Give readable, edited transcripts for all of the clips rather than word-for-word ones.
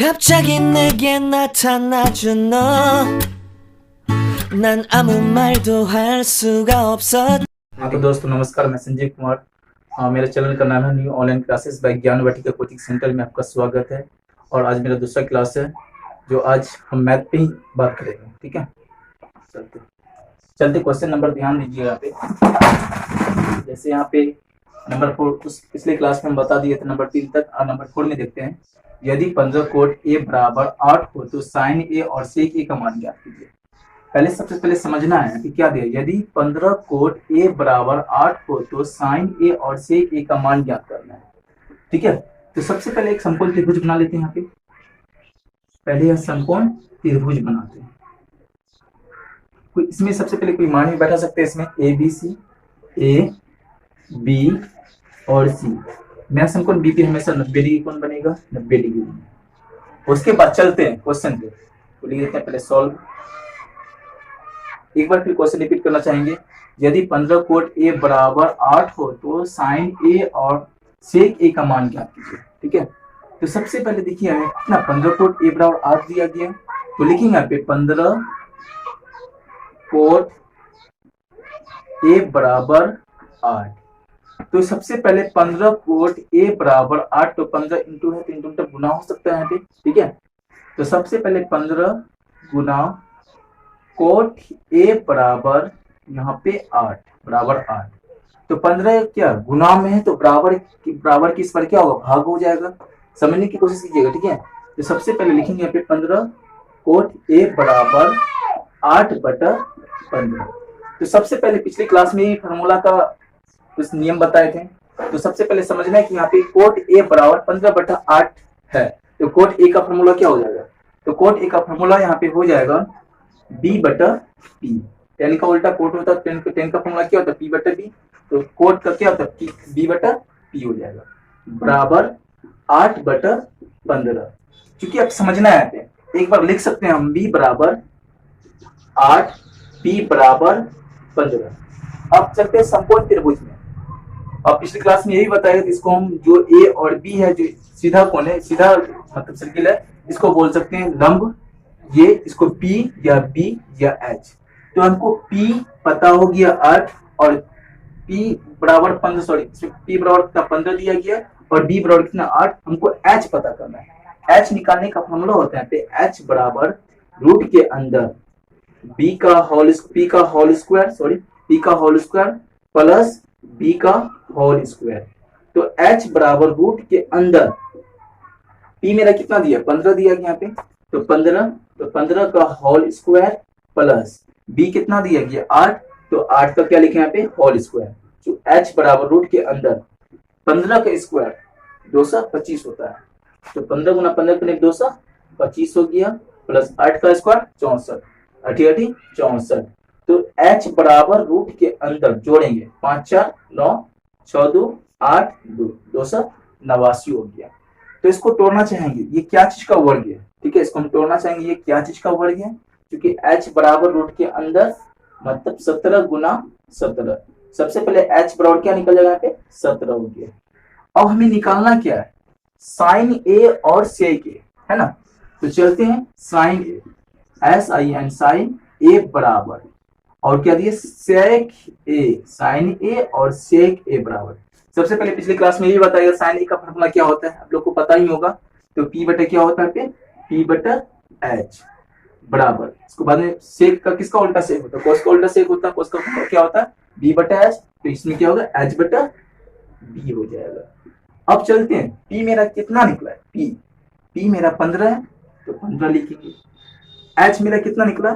갑자기 내게 나타나준 너, 난 아무 말도 할 수가 없어. हाँ तो दोस्तों नमस्कार, मैं संजीव कुमार। मेरे चैनल का नाम है न्यू ऑनलाइन क्लासेस बाय ज्ञान वाटिका कोचिंग सेंटर में आपका स्वागत है। और आज मेरा दूसरा क्लास है जो आज हम मैथ पे ही बात करेंगे। ठीक है, चलते क्वेश्चन नंबर ध्यान दीजिए यहाँ पे। जैसे यहाँ पे नंबर 4 उस पिछले क्लास में हम बता दिए थे नंबर 3 तक, और नंबर 4 में देखते हैं यदि 15 कोट ए बराबर 8 हो तो साइन ए और सेक ए का मान ज्ञात कीजिए। पहले सबसे पहले समझना है कि क्या दिया, यदि 15 कोट ए बराबर 8 हो तो साइन ए और सेक ए का मान ज्ञात करना है। ठीक है, तो सबसे पहले एक समकोण त्रिभुज बना लेते हैं। यहाँ पे पहले यह समकोण त्रिभुज बनाते हैं। कोई इसमें सबसे पहले कोई मान भी बैठा सकते हैं इसमें, A B C, A B और सी। मेरा समकोण बी पे हमेशा 90 डिग्री कोण बनेगा, 90 डिग्री। उसके बाद चलते हैं क्वेश्चन पे, तो लिख देते हैं पहले सॉल्व। एक बार फिर क्वेश्चन रिपीट करना चाहेंगे, यदि 15 कोट ए बराबर 8 हो तो साइन ए और सेक ए का मान ज्ञात कीजिए। ठीक है, तो सबसे पहले देखिए हमें कितना 15 कोट ए बराबर 8 दिया गया, तो लिखेंगे यहाँ पे 15 कोट ए बराबर 8। तो सबसे पहले 15 कोट ए बराबर 8, तो 15 इंटू है तो इंटू तक गुना हो सकता है यहाँ पे। ठीक है, तो सबसे पहले 15 गुना कोट ए बराबर यहाँ पे 8 बराबर 8। तो 15 क्या गुना में है तो बराबर की इस पर क्या होगा, भाग हो जाएगा। समझने की कोशिश कीजिएगा। ठीक है, तो सबसे पहले लिखेंगे यहाँ पे 15 कोट ए बराबर 8 बटा 15। तो सबसे पहले पिछली क्लास में ही फार्मूला का कुछ नियम बताए थे, तो सबसे पहले समझना है कि यहाँ पे कोट ए बराबर 15 बटा 8 है, तो कोट ए का फार्मूला क्या हो जाएगा, तो कोट ए का फार्मूला यहाँ पे हो जाएगा बी बटा पी। टेन का उल्टा कोट होता है, टेन का फार्मूला क्या होता है, पी बटा बी। तो कोट का क्या होता है, बी बटा पी हो जाएगा, बराबर 8 बटा 15। क्योंकि अब समझना है, एक बार लिख सकते हैं हम बी बराबर 8, पी बराबर 15। अब चलते हैं समकोण त्रिभुज में। अब पिछली क्लास में यही बताया कि इसको हम जो ए और बी है, जो सीधा कोण है, सीधा मतलब सर्किल है, इसको बोल सकते हैं लंब। ये इसको P या B या H। तो हमको P पता हो गया 8 और P बराबर 15, सॉरी P बराबर कितना 15 दिया गया और B बराबर कितना 8। हमको H पता करना है। H निकालने का फॉर्मूला होता है पे H बराबर रूट के अंदर P का होल स्क्वायर प्लस B का होल स्क्वायर। तो H बराबर रूट के अंदर P मेरा कितना दिया, 15 दिया गया यहाँ पे, तो 15 का होल स्क्वायर प्लस B कितना दिया गया 8, तो 8 का क्या लिखे यहाँ पे होल स्क्वायर। जो H बराबर रूट के अंदर 15 का स्क्वायर 225 होता है, तो 15 गुना 15 गुना 225 हो गया, प्लस 8 का स्क्वायर 64, 8 64। तो H बराबर रूट के अंदर जोड़ेंगे 5 4 9 6 2 8 2 289 हो गया। तो इसको तोड़ना चाहेंगे, ये क्या चीज का वर्ग है। ठीक है, इसको हम तोड़ना चाहेंगे, ये क्या चीज का वर्ग है, क्योंकि H बराबर रूट के अंदर मतलब 17 गुना 17। सबसे पहले H बराबर क्या निकल जाएगा यहाँ पे 17 हो गया। अब हमें निकालना क्या है, साइन ए और सेक ए, है ना। तो चलते हैं साइन ए, SIN साइन ए बराबर, और क्या दिए सेक ए, साइन ए और सेक ए बराबर। सबसे पहले पिछली क्लास में ये बताया साइन ए का फॉर्मूला क्या होता है, आप लोग को पता ही होगा। तो P बटा क्या होता है, P बटा H बराबर, इसको बाद में सेक का किसका उल्टा सेक होता है, कोस का उल्टा सेक होता है। कोस का क्या होता है B बटा H, तो इसमें क्या होगा H बटा B हो जाएगा। अब चलते हैं, P मेरा कितना निकला है, P मेरा 15 है, तो 15 लिखेंगे। H मेरा कितना निकला,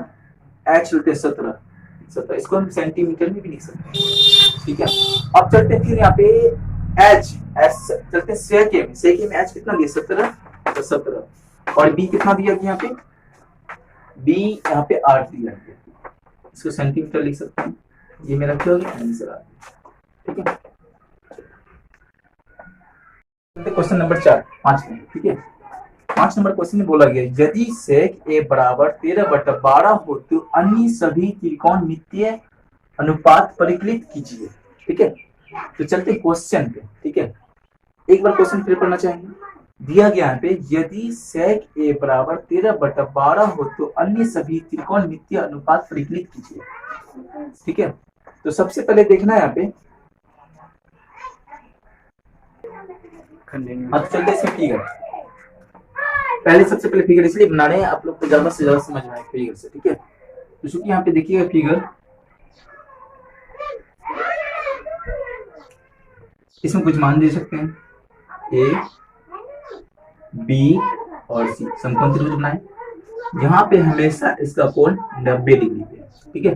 H चलते 17, इसको हम सेंटीमीटर में भी लिख सकते हैं। ठीक है, अब चलते हैं फिर यहाँ पे H चलते हैं सेक ए में H कितना दिया 17, तो 17 और B कितना दिया गया यहाँ पे, B यहाँ पे 8 दिया गया, इसको सेंटीमीटर लिख सकते हैं। ये मेरा क्या हो गया आंसर आ गया। ठीक है, क्वेश्चन नंबर 5 में। ठीक है, 5 नंबर क्वेश्चन में बोला गया यदि सेक ए बराबर 13 बटा 12 हो तो अन्य सभी त्रिकोणमितीय अनुपात परिकलित कीजिए। ठीक है, तो चलते क्वेश्चन पे। ठीक है, एक बार क्वेश्चन फिर पढ़ना चाहेंगे। दिया गया यहाँ पे यदि sec a बराबर 13/12 हो तो अन्य सभी त्रिकोणमितीय अनुपात परिकलित कीजिए। ठीक है, तो सबसे पहले देखना है यहाँ पे, हाँ तो चलते इसमें फिगर, पहले सबसे पहले फिगर इसलिए बना रहे हैं आप लोग को ज्यादा से ज्यादा समझ में आए फिगर से। ठीक है, तो चूंकि यहाँ पे देखिएगा फिगर, इसमें कुछ मान दे सकते हैं ए बी और सी, समकोण त्रिभुज बनाए, यहाँ पे हमेशा इसका कोण 90 डिग्री पे है। ठीक है,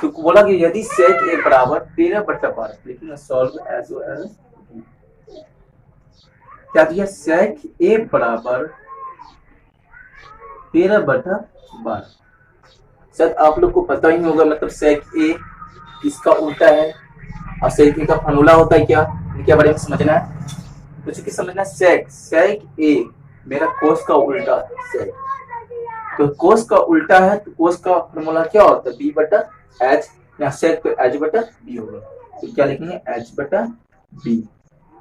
तो बोला कि यदि sec a बराबर 13/12, लेकिन सॉल्व एज वेल, क्या दिया, sec a बराबर 13/12। शायद आप लोग को पता ही होगा, मतलब sec a इसका उल्टा है और sec a का फॉर्मूला होता है क्या, इनके बारे में समझना है। तो चूंकि समझना sec a मेरा cos का उल्टा है sec, तो cos का उल्टा है तो cos का फॉर्मूला क्या होता है, b बटा h, यहाँ sec तो h बटा b होगा, तो क्या लिखेंगे h बटा b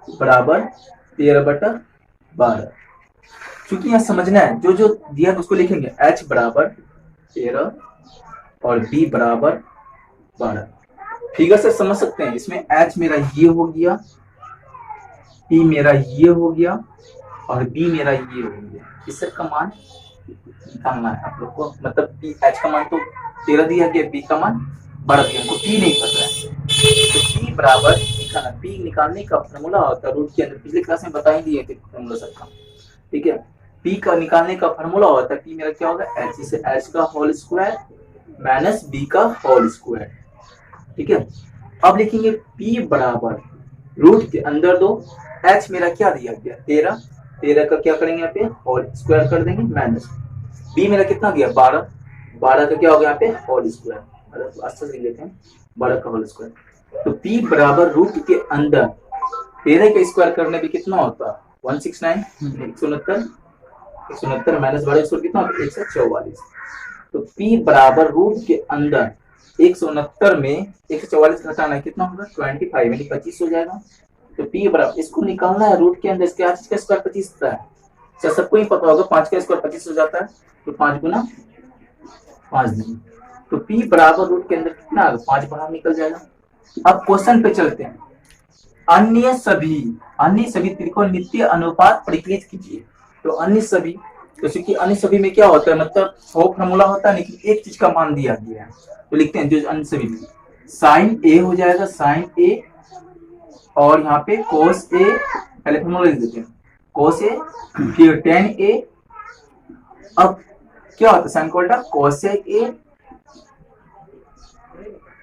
बराबर 13/12। चूंकि यहाँ समझना है जो जो दिया है उसको लिखेंगे, h बराबर 13 और b बराबर 12। फिगर से समझ सकते हैं, इसमें h मेरा ये हो गया, p मेरा ये हो गया और b मेरा ये हो गया, इस सब का मान निकालना है आप लोग को, मतलब h का मान तो 13 दिया गया, b का मान 12 दिया, हमको p नहीं पता है, तो p बराबर निकालना, p निकालने का फॉर्मूला होता है रूट के अंदर, पिछले क्लास में बता ही दिए थे फॉर्मूला सबका। ठीक है, p का निकालने का फॉर्मूला होता है, p मेरा क्या होगा h, इसे h का होल स्क्वायर माइनस b का होल स्क्वायर। ठीक है, अब लिखेंगे p बराबर रूट के अंदर दो, h मेरा क्या दिया गया 13, 13 का क्या करेंगे यहाँ पे होल स्क्वायर कर देंगे, माइनस b मेरा कितना दिया 12, 12 का क्या होगा यहाँ पे होल स्क्वायर, मतलब अच्छा से लेते हैं 12 का होल स्क्वायर, तो p बराबर रूट के अंदर 13 का स्क्वायर करने पे कितना होता है 169, 169 माइनस 12 स्क्वायर कितना होता है 144, तो p बराबर रूट के अंदर 169 में 144 घटाना है कितना होगा 25, यानी 25 हो जाएगा। तो p बराबर, इसको निकालना है रूट के अंदर, इसके आज का स्क्वायर 25 होता है, अच्छा सबको ही पता होगा 5 का स्क्वायर 25 हो जाता है, तो 5 गुना 5 नहीं, तो p बराबर रूट के अंदर कितना आएगा 5 बाहर निकल जाएगा। अब क्वेश्चन पे चलते हैं, अन्य सभी त्रिकोणमितीय अनुपात परिकलित कीजिए। तो अन्य सभी, तो क्योंकि अन्य सभी में क्या होता है, मतलब 100 फॉर्मूला होता है लेकिन एक चीज का मान दिया गया है, तो लिखते हैं जो अन्य सभी में साइन ए हो जाएगा, साइन ए, और यहाँ पे कोस ए, पहले फॉर्मूला लिख देते हैं कोस ए, फिर टेन ए, अब क्या होता है साइन का उल्टा कोसेक ए,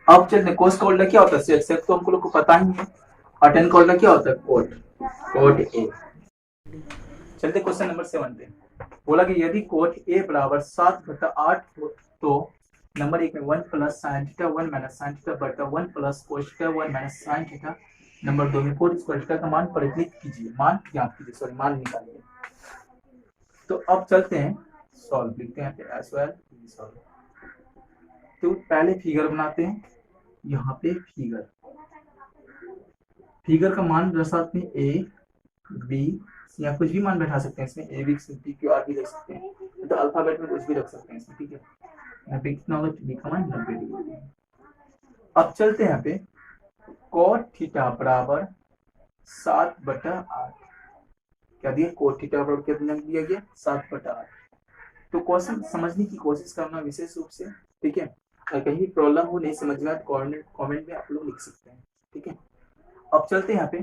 अब चलते हैं कोस का उल्टा क्या होता है सेक, सेक तो हमको लोग को पता ही है, और टेन का उल्टा क्या होता है कोट, कोट ए। चलते क्वेश्चन नंबर 7 पे, बोला कि यदि कोट ए बराबर 7/8 हो तो नंबर 1 में 1 plus sine theta 1 minus sine theta बटा 1 plus cos theta 1 minus sine theta, number 2 में कोट स्क्वायर थीटा का मान परिकलित कीजिए, मान ज्ञात कीजिए, सॉरी मान निकालिए। तो अब चलते हैं सॉल्व, लिखते हैं यहाँ पे एस वेल सॉल्व। तो पहले फिगर बनाते हैं, यहाँ पे फिगर का मान दर्शाते हैं ए बी, या कुछ भी मान बैठा सकते हैं इसमें, A B C Q R भी लिख सकते हैं, तो अल्फाबेट में कुछ भी रख सकते हैं इसमें। ठीक है, यहाँ पे कितना होगा बी का मान 90 डिग्री। अब चलते हैं यहाँ पे कोट थीटा बराबर 7/8, क्या दिया कोट थीटा बराबर कितना दिया गया 7/8। तो क्वेश्चन समझने की कोशिश करना विशेष रूप से। ठीक है, अगर कहीं भी प्रॉब्लम हो नहीं समझ में आए तो कमेंट में आप लोग लिख सकते हैं। ठीक है, अब चलते हैं यहाँ पे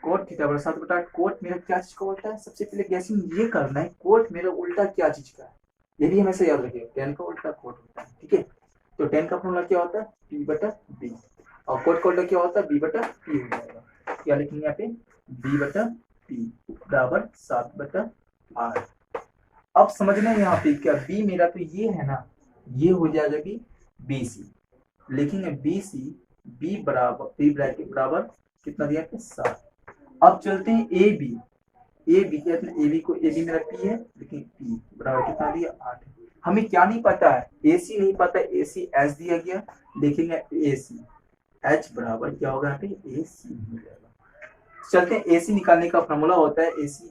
कोट थीटा बराबर 7/8, कोट मेरा क्या चीज का उल्टा है, सबसे पहले गैसिंग ये करना है कोट मेरा उल्टा क्या चीज का है, ये भी हमेशा याद रखिए, टेन का उल्टा कोट होता है। ठीक है, तो टेन का फॉर्मूला क्या होता है p/b, और कोट का उल्टा क्या होता है b/p हो जाएगा, क्या लिखेंगे यहाँ पे b/p बराबर 7/8। अब समझना है यहाँ पे क्या b मेरा तो ये है ना, ये हो जाएगा कि BC, लिखेंगे BC, b बराबर b ब्रैकेट बराबर कितना दिया है 7। अब चलते हैं AB, AB कहते हैं AB को, AB मेरा P है, लेकिन P बराबर कितना दिया 8। हमें क्या नहीं पता है AC नहीं पता, AC H दिया गया, लिखेंगे AC, H बराबर क्या होगा यहाँ पे AC हो जाएगा। चलते हैं, एसी निकालने का फॉर्मूला होता है, एसी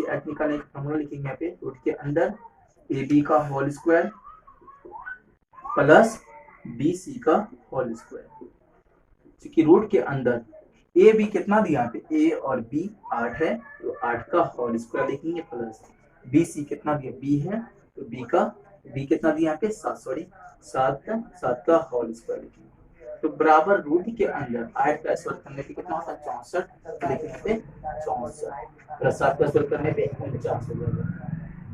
एच निकालने का फॉर्मूला लिखेंगे यहाँ पे, रूट के अंदर ए बी का whole square plus B C का होल स्क्वायर, क्योंकि रूट के अंदर ए बी कितना दिया यहाँ पे, ए और बी 8 है तो 8 का होल स्क्वायर लिखेंगे, प्लस बी सी कितना दिया, बी है तो बी कितना दिया यहाँ पे 7 का होल स्क्वायर लिखेंगे, तो बराबर रूट के अंदर 8 का स्क्वायर करने पे कितना होता है 64, लिखेंगे 64 प्लस 7 का स्क्वायर करने पे 49 हो जाएगा।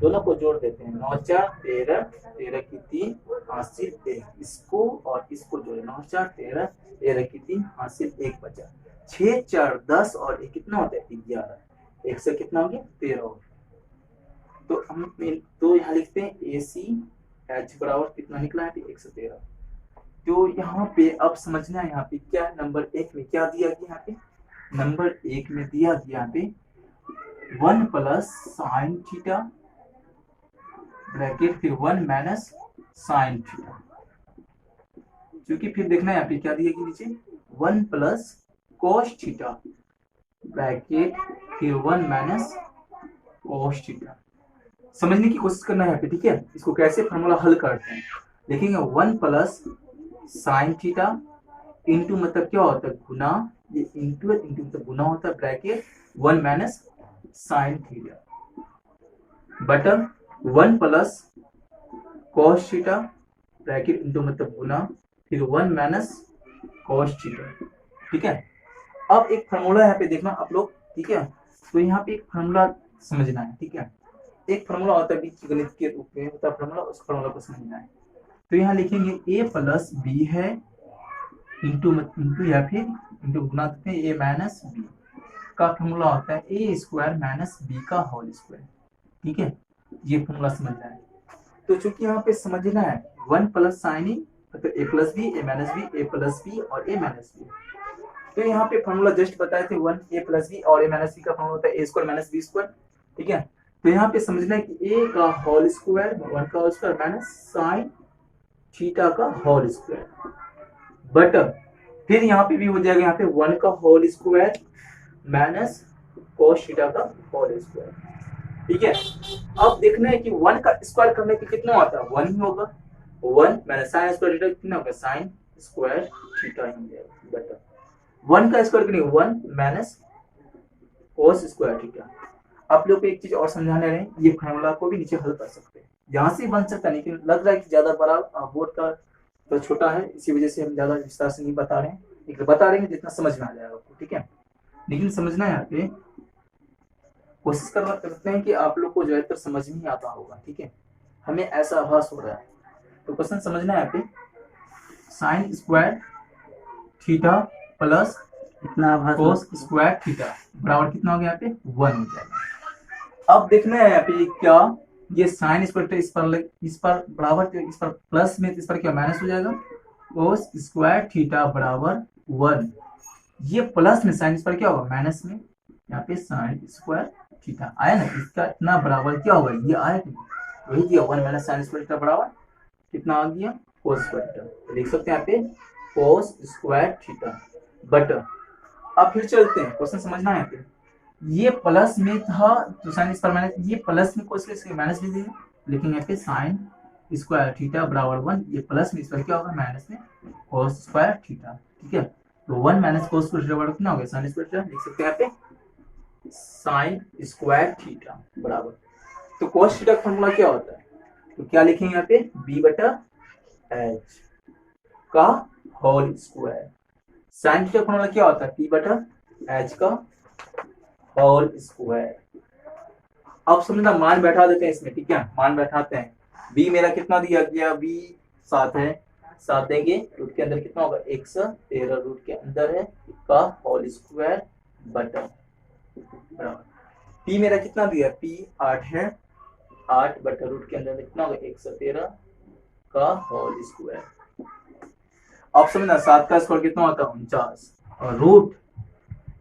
दोनों को जोड़ देते हैं, 9 4 13, 13 की 3 हासिल 1, इसको और इसको जोड़े, 9 4 13, 13 की 3 हासिल 1 बचा, 6 4 10 और 1 कितना होता है 11, 1 से कितना हो गया 13, तो हम तो यहाँ लिखते हैं ए सी एच बराबर कितना निकला है 113। तो यहाँ पे अब समझना है, यहाँ पे क्या नंबर 1 में क्या दिया गया, यहाँ पे नंबर 1 में दिया गया यहाँ पे 1 प्लस साइन थीटा ब्रैकेट फिर 1 माइनस साइन थीटा, क्योंकि फिर देखना है यहाँ पे क्या दिया गया नीचे 1 प्लस कोस थीटा ब्रैकेट फिर 1 माइनस कोस थीटा। समझने की कोशिश करना है यहाँ पे, ठीक है, इसको कैसे फॉर्मूला हल करते हैं देखेंगे। 1 प्लस साइन थीटा इंटू मतलब क्या होता है गुना, ये इंटू मतलब गुना होता है, bracket 1 minus sine theta button 1 plus cos theta bracket into मतलब गुना फिर 1 माइनस कॉस थीटा, ठीक है। अब एक फॉर्मूला यहाँ पे देखना आप लोग, ठीक है, तो यहाँ पे एक फॉर्मूला समझना है, ठीक है, एक फॉर्मूला होता है बीजगणित के रूप में होता है फॉर्मूला, उस फॉर्मूला को समझना है। तो यहाँ लिखेंगे ए प्लस बी है इंटू या फिर इंटू गुना देते हैं ए माइनस बी का फॉर्मूला होता है ए स्क्वायर माइनस बी का होल स्क्वायर, ठीक है, ये फॉर्मूला समझना है। तो चूंकि यहाँ पे समझना है 1 प्लस साइन ई मतलब ए प्लस बी, ए माइनस बी, ए प्लस बी और ए माइनस बी, तो यहाँ पे फॉर्मूला जस्ट बताए थे 1 ए प्लस बी और ए माइनस बी का फॉर्मूला होता है ए स्क्वायर माइनस बी स्क्वायर, ठीक है। तो यहाँ पे समझना है कि ए का होल स्क्वायर 1 का whole square minus sine theta का होल स्क्वायर बट फिर यहाँ पे भी हो जाएगा यहाँ पे 1 का whole square minus cos theta का होल स्क्वायर, ठीक है। अब देखना है कि 1 का स्क्वायर करने पे कितना आता है 1 ही होगा, 1 माइनस साइन स्क्वायर थीटा कितना होगा साइन स्क्वायर थीटा ही हो जाएगा बट 1 का स्क्वायर करने 1 माइनस कोस स्क्वायर थीटा। आप लोग को एक चीज और समझाने रहे, ये फॉर्मूला को भी नीचे हल कर सकते हैं, यहाँ से बन सकता है, लेकिन लग रहा है कि ज्यादा बड़ा बोर्ड का तो छोटा है, इसी वजह से हम ज्यादा विस्तार से नहीं बता रहे हैं, लेकिन बता रहे हैं जितना समझ में आ जाएगा आपको, ठीक है। लेकिन समझना है यहाँ पे कोशिश करते हैं कि आप लोग को ज्यादातर समझ में ही आता होगा, ठीक है, हमें ऐसा आभास हो रहा है। तो क्वेश्चन समझना है यहाँ पे साइन स्क्वायर थीटा प्लस इतना कोस स्क्वायर थीटा बराबर कितना हो गया यहाँ पे 1 हो जाएगा। अब देखना है यहाँ पे क्या ये साइन स्क्वायर इस पर बराबर, इस पर प्लस में इस पर क्या माइनस हो जाएगा, कोस स्क्वायर थीटा बराबर 1, ये प्लस में साइन इस पर क्या होगा माइनस में, यहाँ पे साइन स्क्वायर थीटा आया ना, इसका इतना बराबर क्या होगा ये आया, वही दिया 1 माइनस साइन स्क्वायर थीटा बराबर कितना आ गया कोस स्क्वायर थीटा, तो लिख सकते हैं यहाँ पे कोस स्क्वायर थीटा बट अब फिर चलते हैं, क्वेश्चन समझना है यहाँ पे, ये प्लस में था तो साइन इस पर माइनस, ये प्लस में कोस इसके माइनस ले देंगे, लेकिन यहाँ पे साइन स्क्वायर थीटा बराबर 1, ये प्लस में इस पर क्या होगा माइनस में कोस स्क्वायर थीटा, ठीक है। तो 1 माइनस कोस स्क्वायर थीटा बराबर कितना हो गया साइन स्क्वायर थीटा, लिख सकते हैं यहाँ पे साइन स्क्वायर थीटा बराबर, तो कोस थीटा का फॉर्मूला क्या होता है, तो क्या लिखेंगे यहाँ पे b बटा h का होल स्क्वायर, साइन थीटा का फॉर्मूला क्या होता है p बटा h का होल स्क्वायर। अब समझना मान बैठा देते हैं इसमें, ठीक है, मान बैठाते हैं, b मेरा कितना दिया गया, b 7 है, 7 देंगे रूट के अंदर कितना होगा 113 रूट के अंदर है का होल स्क्वायर बटा बराबर p मेरा कितना दिया p 8 है, 8 बटा रूट के अंदर कितना होगा 113 का होल स्क्वायर। अब समझना 7 का स्क्वायर कितना होता है 49 और रूट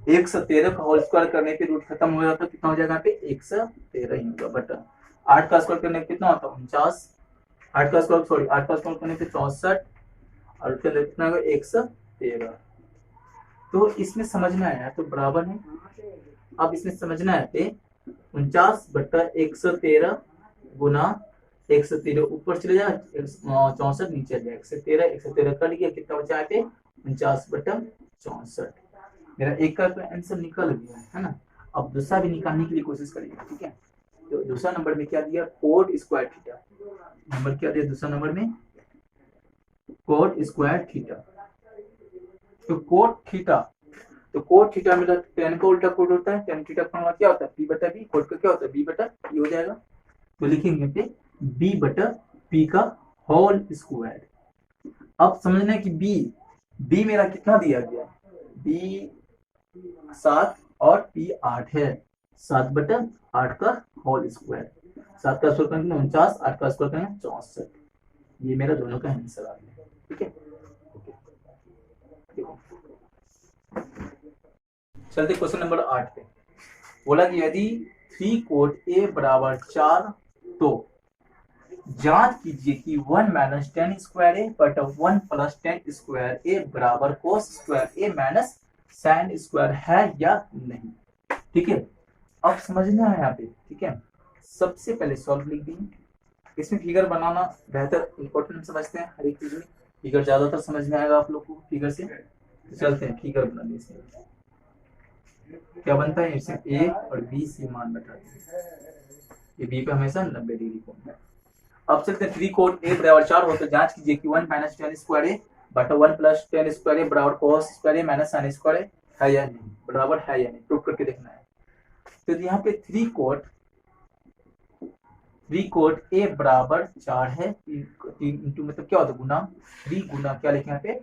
113 का होल स्क्वायर करने पे रूट खत्म हो जाता है, कितना हो जाएगा यहाँ पे 113 ही होगा बटा 8 का स्क्वायर करने पे कितना होता है 49, 8 का स्क्वायर करने पे 64 और उसके अंदर कितना होगा 113, तो इसमें समझना है तो बराबर है। अब इसमें समझना है पे 49/113 गुना 113 ऊपर चले जाए 64 नीचे जाए 113 कट गया, कितना बचा है पे 49/64। मेरा एक का आंसर निकल गया है ना। अब दूसरा भी निकालने के लिए कोशिश करेंगे, ठीक है। तो दूसरा नंबर में क्या दिया, कोट स्क्वायर थीटा। नंबर क्या दिया दूसरा नंबर में, कोट स्क्वायर थीटा। तो कोट थीटा, तो कोट थीटा में टेन का उल्टा कोट होता है, टेन थीटा फॉर्मूला क्या होता है पी बटा बी, कोट का क्या होता है बी बटा पी हो जाएगा। तो लिखेंगे पे बी बटा पी का होल स्क्वायर। अब समझना है कि बी मेरा कितना दिया गया, बी 7 और पी 8 है, 7/8 का होल स्क्वायर। 7 का स्क्वायर करेंगे 49, 8 का स्क्वायर करेंगे 64। ये मेरा दोनों का आंसर आ गया, ठीक है। चलते क्वेश्चन नंबर 8 पे। बोला कि यदि 3 कोट ए बराबर 4 तो जांच कीजिए कि 1 माइनस 10 स्क्वायर ए बटा 1 प्लस 10 स्क्वायर ए बराबर कोस स्क्वायर ए माइनस साइन स्क्वायर है या नहीं, ठीक है। अब समझना है यहाँ पे, ठीक है। सबसे पहले सॉल्व लिख देंगे। इसमें फिगर बनाना बेहतर इंपॉर्टेंट समझते हैं, हर एक चीज में फिगर ज्यादातर समझ में आएगा आप लोग को फिगर से। तो चलते हैं फिगर बनाने से क्या बनता है, इसमें ए और बी सी मान बैठा ये बी पे हमेशा 90 डिग्री कोण है। अब चलते हैं 3 कोट ए बराबर 4 हो तो जांच कीजिए कि 1 माइनस 10 स्क्वायर ए बटा 1 प्लस 10 स्क्वायर ए बराबर कोस स्क्वायर ए माइनस साइन स्क्वायर है या नहीं, बराबर है या नहीं, प्रूव करके देखना है। तो यहाँ पे 3 कोट ए बराबर 4 है, 3 इंटू मतलब क्या होता है गुना, 3 गुना क्या लिखे यहाँ पे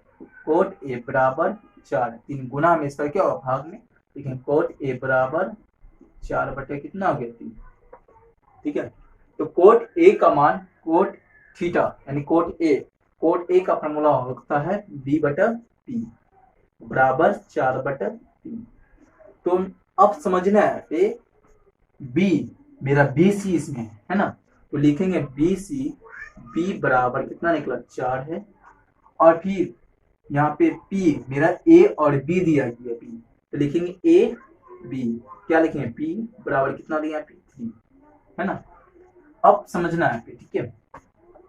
कोट ए बराबर 4, 3 गुना में इसका क्या होगा भाग में, ठीक है। कोट ए बराबर 4 बटे कितना हो गया 3, ठीक है। तो कोट ए का मान कोट थीटा यानी कोट ए का फॉर्मूला होता है बी बटा पी बराबर 4/3। तो अब समझना है पे बी मेरा बी सी इसमें है ना, तो लिखेंगे बी सी बी बराबर कितना निकला 4 है, और फिर यहाँ पे पी मेरा ए और बी दिया गया पी, तो लिखेंगे ए बी, क्या लिखेंगे पी बराबर कितना दिया पी 3 है ना। अब समझना है पे, ठीक है।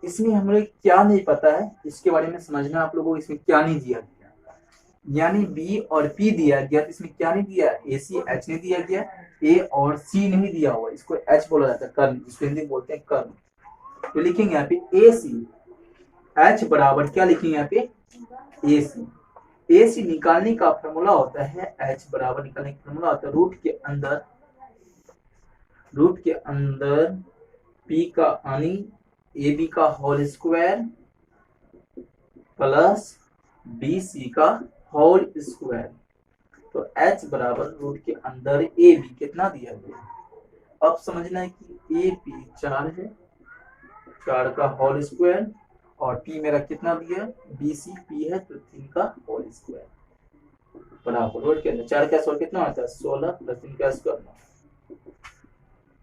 इसमें हम लोग क्या नहीं पता है इसके बारे में समझना आप लोगों को, इसमें क्या नहीं दिया गया, यानी बी और पी दिया गया, तो इसमें क्या नहीं दिया ए सी एच नहीं दिया गया, ए और सी नहीं दिया हुआ, इसको एच बोला जाता है कर्ण, इसको हिंदी बोलते हैं कर्ण। तो लिखेंगे यहाँ पे ए सी एच बराबर क्या लिखेंगे यहाँ पे ए सी निकालने का फॉर्मूला होता है एच बराबर निकालने का फॉर्मूला होता है रूट के अंदर पी का यानी ए बी का whole square plus B C का होल स्क्वायर। तो h बराबर रूट के अंदर ए बी कितना दिया गया। अब समझना है कि ए पी 4 है, 4 का होल स्क्वायर, और पी मेरा कितना दिया बी सी पी है तो 3 का होल स्क्वायर बराबर रूट के अंदर 4 का स्क्वायर कितना होता है 16 प्लस 3 का स्क्वायर।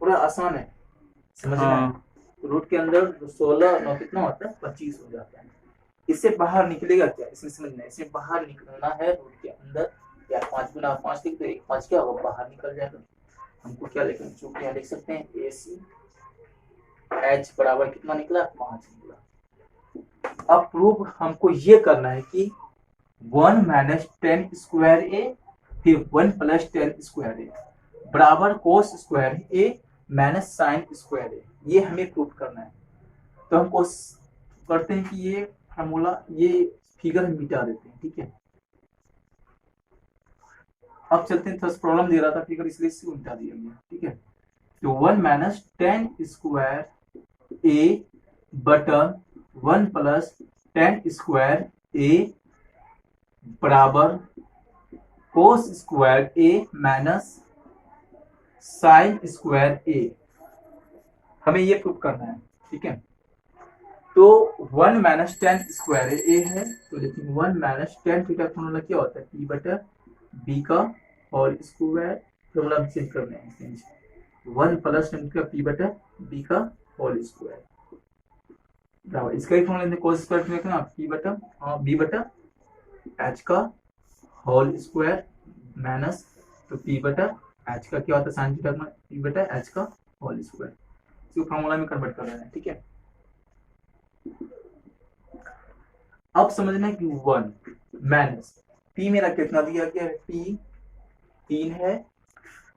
पूरा आसान है समझना है। रूट के अंदर 16 9 कितना होता है 25 हो जाता है। इससे बाहर निकलेगा क्या, इसमें समझना है, इससे बाहर निकलना है रूट के अंदर, या 5 गुना 5 लिख दो 1 5 क्या होगा बाहर निकल जाएगा। हमको क्या लिखना चूंकि यहाँ लिख सकते हैं ए सी एच बराबर कितना निकला 5 निकला। अब प्रूफ हमको ये करना है कि 1 माइनस 10 स्क्वायर ए फिर 1 प्लस 10 स्क्वायर ए बराबर कोस स्क्वायर ए माइनस साइन स्क्वायर ए, ये हमें प्रूफ करना है। तो हम कोशिश करते हैं कि ये फॉर्मूला ये फिगर हम मिटा देते हैं, ठीक है। अब चलते हैं, थोड़ा प्रॉब्लम दे रहा था फिगर इसलिए इसको मिटा दिया गया, ठीक है। तो 1 माइनस 10 स्क्वायर ए बटा 1 प्लस 10 स्क्वायर ए बराबर कोस स्क्वायर ए माइनस साइन स्क्वायर ए, हमें ये प्रूफ करना है, ठीक है। तो 1 माइनस 10 स्क्वायर ए है, तो लेकिन 1 माइनस 10 थीटा फॉर्मूला क्या होता है पी बटा बी का होल स्क्वायर, फॉर्मूला चेंज करना है चेंज 1 प्लस 10 का पी बटा बी का होल स्क्वायर बराबर इसका ही फॉर्मूला कोस स्क्वायर लिखना पी बटा बी बटा एच का होल स्क्वायर माइनस तो पी बटा एच का क्या होता है साइन थीटा में पी बटा एच का होल स्क्वायर, इसको फॉर्मूला में कन्वर्ट कर रहे हैं। ठीक है, अब समझना कि 1 माइनस पी मेरा कितना दिया गया है, पी 3 है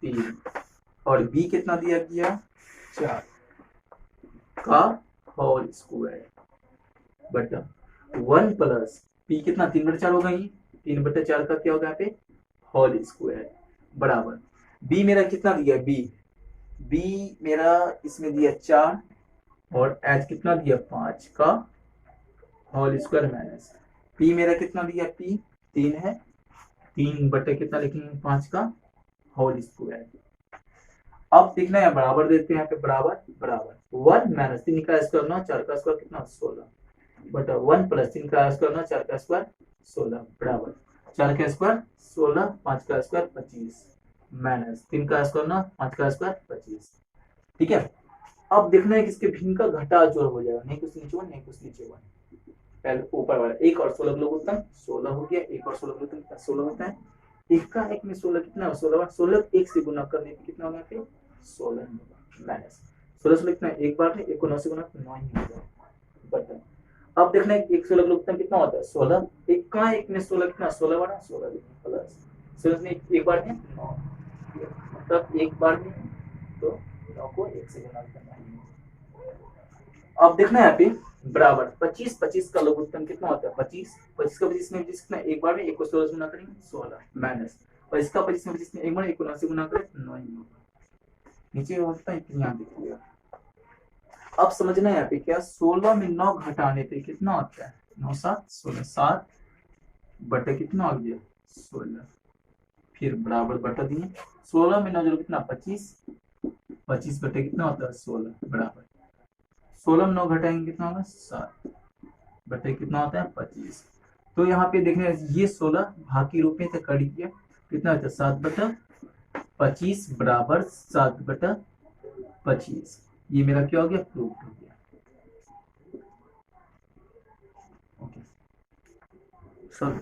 3 और बी कितना दिया गया 4 का होल स्क्वायर बटा 1 प्लस पी कितना 3/4 होगा, ये 3/4 का क्या होगा यहाँ पे होल स्क्वायर बराबर बी मेरा कितना दिया बी मेरा इसमें दिया 4 और एच कितना दिया 5 का होल स्क्वायर माइनस पी मेरा कितना दिया पी 3 है 3 बटे कितना लिखेंगे 5 का होल स्क्वायर। अब देखना है बराबर देते हैं यहाँ पे बराबर बराबर 1 माइनस 3 का स्क्वायर 9 4 का स्क्वायर कितना 16 बटा 1 प्लस 3 का स्क्वायर 9 4 का स्क्वायर 16 बराबर 4 का स्क्वायर 16 5 का स्क्वायर 25 माइनस 3 का स्क्वायर 9 5 का स्क्वायर 25। ठीक है, अब देखना है कि इसके भिन्न का घटा जोड़ हो जाएगा, नहीं कुछ नीचे 1 नहीं कुछ नीचे 1, पहले ऊपर वाला 1 और 16 लोग उत्तम 16 हो गया, 1 और 16 लोग उत्तम 16 होता है, 1 का 1 में 16 कितना है 16 16 1 से गुना करने पे कितना होगा पे 16 माइनस 16 16 कितना एक बार है 1 को 9 से गुना 9 ही होगा बटा। अब देखना है 1 16 लोग उत्तम कितना होता है 16, 1 का 1 में 16 कितना 16 बड़ा 16 प्लस 16 में एक बार में 9 मतलब एक बार में तो 9 को 1 से गुना करना है। अब देखना है यहाँ पे बराबर 25 25 का लघुत्तम कितना होता है 25 25 का 25 में 25 कितना एक बार में 1 को 16 से गुना करेंगे 16 माइनस 25 का 25 में 25 में एक बार 1 को 9 से गुना करें 9 ही होगा, नीचे होता है इतना यहाँ देखिएगा। अब समझना है यहाँ पे क्या 16 में 9 घटाने पे कितना होता है 9 7 16 7 बटे कितना हो गया 16 फिर बराबर बटा दिए 16 में 9 जोड़ कितना 25 25 बटे कितना होता है 16 बराबर 16 में 9 घटाएंगे कितना होगा 7 बटे कितना होता है 25। तो यहाँ पे देखने ये 16 भाग के रूप में से कर दिया कितना होता है 7 बटा 25 बराबर 7 बटा 25, ये मेरा क्या हो गया प्रूफ हो गया। Okay sir